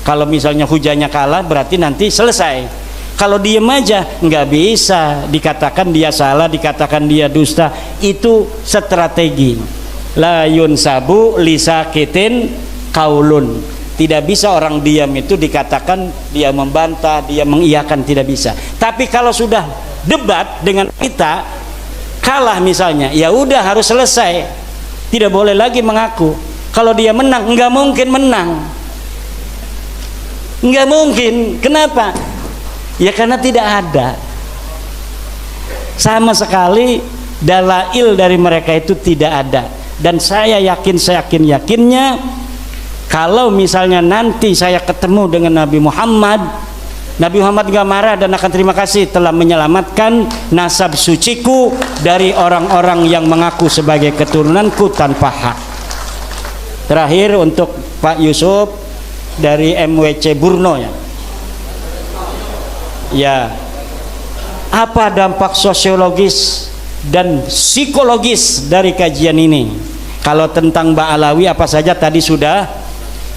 [SPEAKER 2] Kalau misalnya hujannya kalah berarti nanti selesai. Kalau diem aja nggak bisa, dikatakan dia salah, dikatakan dia dusta. Itu strategi. La yunsabu lisakitin qaulun. Tidak bisa orang diam itu dikatakan dia membantah, dia mengiyakan, tidak bisa. Tapi kalau sudah debat dengan kita kalah misalnya, ya udah harus selesai, tidak boleh lagi mengaku. Kalau dia menang, nggak mungkin menang, nggak mungkin. Kenapa? Ya karena tidak ada sama sekali dalail dari mereka itu tidak ada. Dan saya yakinnya kalau misalnya nanti saya ketemu dengan Nabi Muhammad gak marah dan akan terima kasih telah menyelamatkan nasab suciku dari orang-orang yang mengaku sebagai keturunanku tanpa hak. Terakhir untuk Pak Yusuf dari MWC Burno ya. Ya, apa dampak sosiologis dan psikologis dari kajian ini? Kalau tentang Mbak Alawi apa saja tadi sudah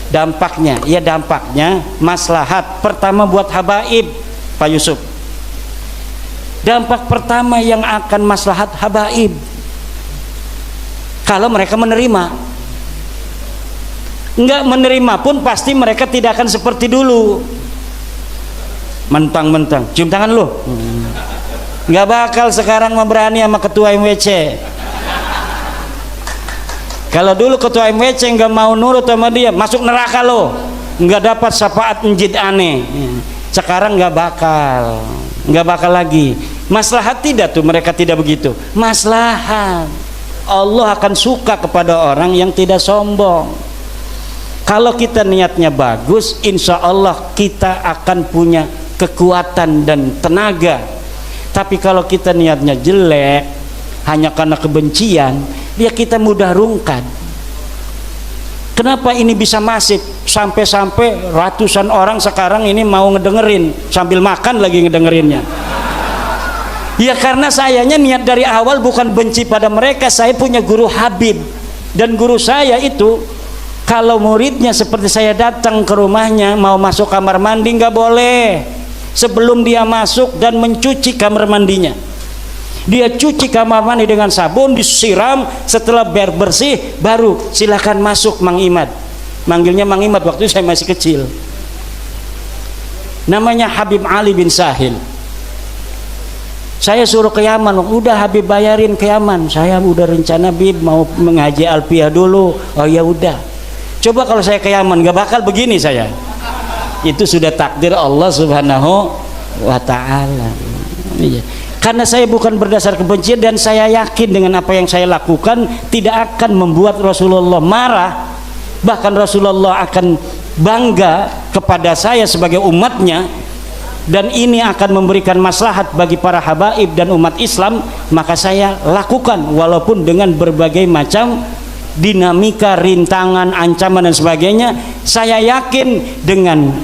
[SPEAKER 2] dampaknya. Ya dampaknya maslahat pertama buat habaib Pak Yusuf. Dampak pertama yang akan maslahat habaib kalau mereka menerima. Enggak menerima pun pasti mereka tidak akan seperti dulu. Mentang-mentang cium tangan lu. Nggak bakal sekarang berani sama ketua MWC. Kalau dulu ketua MWC nggak mau nurut sama dia, masuk neraka lo, nggak dapat syafaat njid aneh. Sekarang nggak bakal lagi. Maslahat tidak tuh, mereka tidak begitu. Maslahat, Allah akan suka kepada orang yang tidak sombong. Kalau kita niatnya bagus, insya Allah kita akan punya kekuatan dan tenaga. Tapi kalau kita niatnya jelek hanya karena kebencian, ya kita mudah rungkat. Kenapa ini bisa masif sampai ratusan orang sekarang ini mau ngedengerin sambil makan lagi ngedengerinnya? Ya karena sayanya niat dari awal bukan benci pada mereka. Saya punya guru Habib, dan guru saya itu kalau muridnya seperti saya datang ke rumahnya mau masuk kamar mandi nggak boleh sebelum dia masuk dan mencuci kamar mandinya. Dia cuci kamar mandi dengan sabun, disiram, setelah bersih baru silakan masuk Mang Imad. Manggilnya Mang Imad waktu itu saya masih kecil. Namanya Habib Ali bin Sahil. Saya suruh ke Yaman, udah Habib bayarin ke Yaman. Saya udah rencana Bib mau mengaji Alfiyah dulu. Oh ya udah. Coba kalau saya ke Yaman gak bakal begini saya. Itu sudah takdir Allah Subhanahu wa ta'ala. Iya. Karena saya bukan berdasar kebencian, dan saya yakin dengan apa yang saya lakukan tidak akan membuat Rasulullah marah. Bahkan Rasulullah akan bangga kepada saya sebagai umatnya, dan ini akan memberikan maslahat bagi para habaib dan umat Islam. Maka saya lakukan walaupun dengan berbagai macam dinamika, rintangan, ancaman dan sebagainya. Saya yakin dengan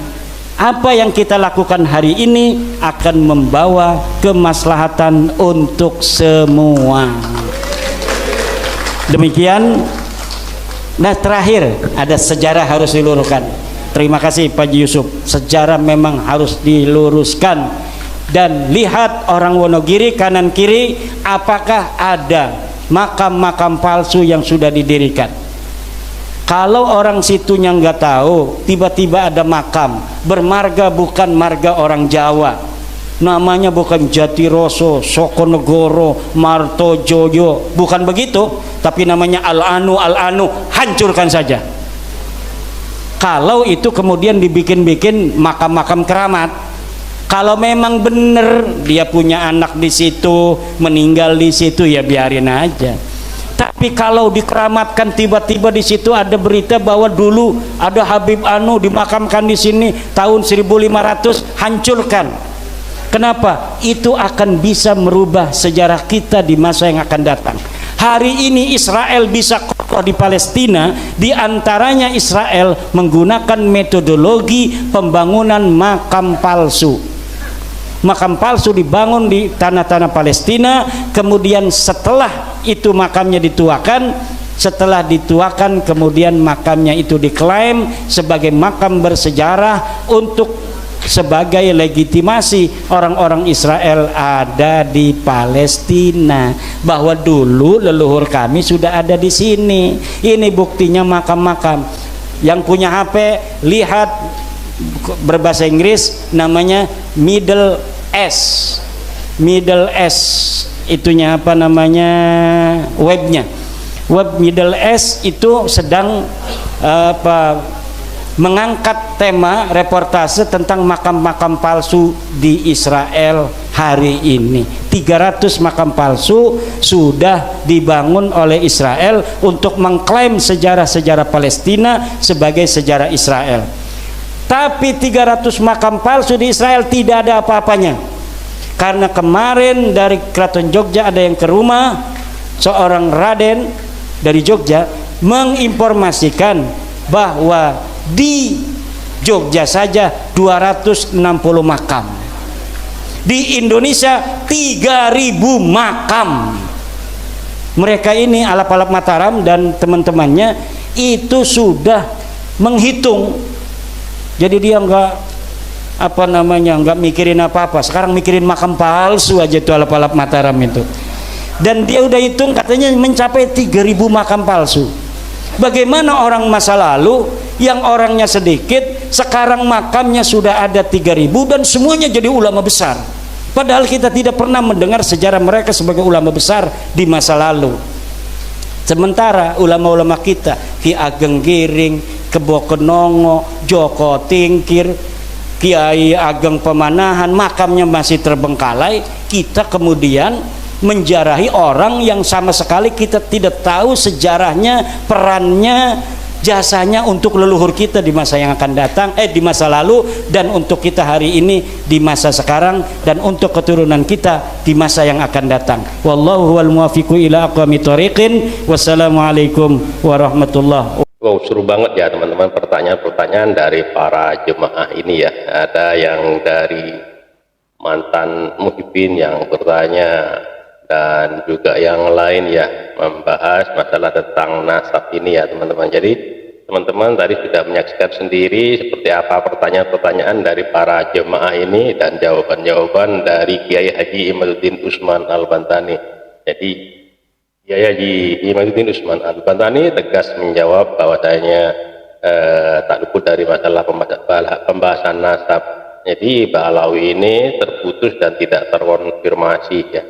[SPEAKER 2] apa yang kita lakukan hari ini akan membawa kemaslahatan untuk semua. Demikian. Nah terakhir ada sejarah harus diluruskan. Terima kasih Pak Yusuf. Sejarah memang harus diluruskan. dan lihat orang Wonogiri kanan kiri, apakah ada makam-makam palsu yang sudah didirikan. Kalau orang situnya nggak tahu, tiba-tiba ada makam bermarga bukan marga orang Jawa, namanya bukan Jatiroso, Sokonegoro, Martojoyo, bukan begitu, tapi namanya Al-Anu, hancurkan saja. Kalau itu kemudian dibikin-bikin makam-makam keramat, kalau memang benar dia punya anak di situ, meninggal di situ, ya biarin aja. Tapi kalau dikeramatkan tiba-tiba di situ ada berita bahwa dulu ada Habib Anu dimakamkan di sini tahun 1500, hancurkan. Kenapa? Itu akan bisa merubah sejarah kita di masa yang akan datang. Hari ini Israel bisa kokoh di Palestina, di antaranya Israel menggunakan metodologi pembangunan makam palsu. Makam palsu dibangun di tanah-tanah Palestina, kemudian setelah itu makamnya dituakan, setelah dituakan kemudian makamnya itu diklaim sebagai makam bersejarah untuk sebagai legitimasi orang-orang Israel ada di Palestina, bahwa dulu leluhur kami sudah ada di sini. Ini buktinya makam-makam. Yang punya HP lihat, berbahasa Inggris namanya Middle S, itunya apa namanya, webnya, web Middle S itu sedang mengangkat tema reportase tentang makam-makam palsu di Israel hari ini. 300 makam palsu sudah dibangun oleh Israel untuk mengklaim sejarah-sejarah Palestina sebagai sejarah Israel. Tapi 300 makam palsu di Israel tidak ada apa-apanya. Karena kemarin dari Keraton Jogja ada yang ke rumah seorang Raden dari Jogja menginformasikan bahwa di Jogja saja 260 makam, di Indonesia 3.000 makam. Mereka ini Alap-Alap Mataram dan teman-temannya itu sudah menghitung. Jadi dia nggak nggak mikirin apa-apa, sekarang mikirin makam palsu aja tuh Alap-Alap Mataram itu. Dan dia udah hitung katanya mencapai 3.000 makam palsu. Bagaimana orang masa lalu yang orangnya sedikit, sekarang makamnya sudah ada 3.000 dan semuanya jadi ulama besar, padahal kita tidak pernah mendengar sejarah mereka sebagai ulama besar di masa lalu. Sementara ulama-ulama kita, Ki Ageng Giring, Kebo Kenongo, Joko Tingkir, Kiai Ageng Pemanahan, makamnya masih terbengkalai. Kita kemudian menjarahi orang yang sama sekali kita tidak tahu sejarahnya, perannya, jasanya untuk leluhur kita di masa yang akan datang, di masa lalu, dan untuk kita hari ini di masa sekarang, dan untuk keturunan kita di masa yang akan datang. Wallahu wal muwaffiqu ila aqwamit thoriqin. Wassalamualaikum warahmatullahi wabarakatuh.
[SPEAKER 3] Wow, seru banget ya teman-teman pertanyaan-pertanyaan dari para jemaah ini ya. Ada yang dari mantan muhibbin yang bertanya, dan juga yang lain ya membahas masalah tentang nasab ini ya teman-teman. Jadi teman-teman tadi sudah menyaksikan sendiri seperti apa pertanyaan-pertanyaan dari para jemaah ini dan jawaban-jawaban dari Kiai Haji Imaduddin Usman Al-Bantani. Jadi Kiai Haji Imaduddin Usman Al-Bantani tegas menjawab bahwasanya tak luput dari masalah pembahasan nasab. Jadi Ba'alawi ini terputus dan tidak terkonfirmasi ya.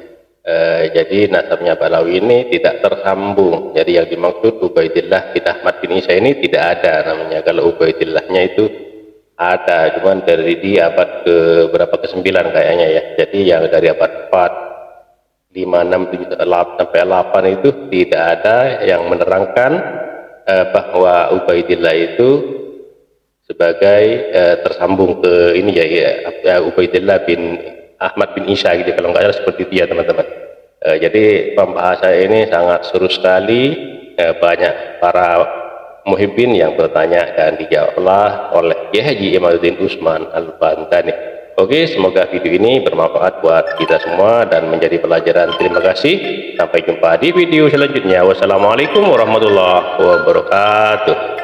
[SPEAKER 3] Jadi nasabnya Ba'alawi ini tidak tersambung. Jadi yang dimaksud Ubaidillah bin Ahmad bin Isa ini tidak ada namanya. Kalau Ubaidillahnya itu ada, cuman dari di abad ke berapa, ke-9 kayaknya ya. Jadi yang dari abad 4, 5, 6, 7, 8 sampai 8 itu tidak ada yang menerangkan bahwa Ubaidillah itu sebagai tersambung ke ini ya Ubaidillah bin Ahmad bin Isa gitu, kalau nggak salah seperti itu ya teman-teman. Jadi pembahasan ini sangat seru sekali, banyak para muhibbin yang bertanya dan dijawablah oleh Kiai Haji Imaduddin Usman Al-Bantani. Oke, semoga video ini bermanfaat buat kita semua dan menjadi pelajaran. Terima kasih, sampai jumpa di video selanjutnya. Wassalamualaikum warahmatullahi wabarakatuh.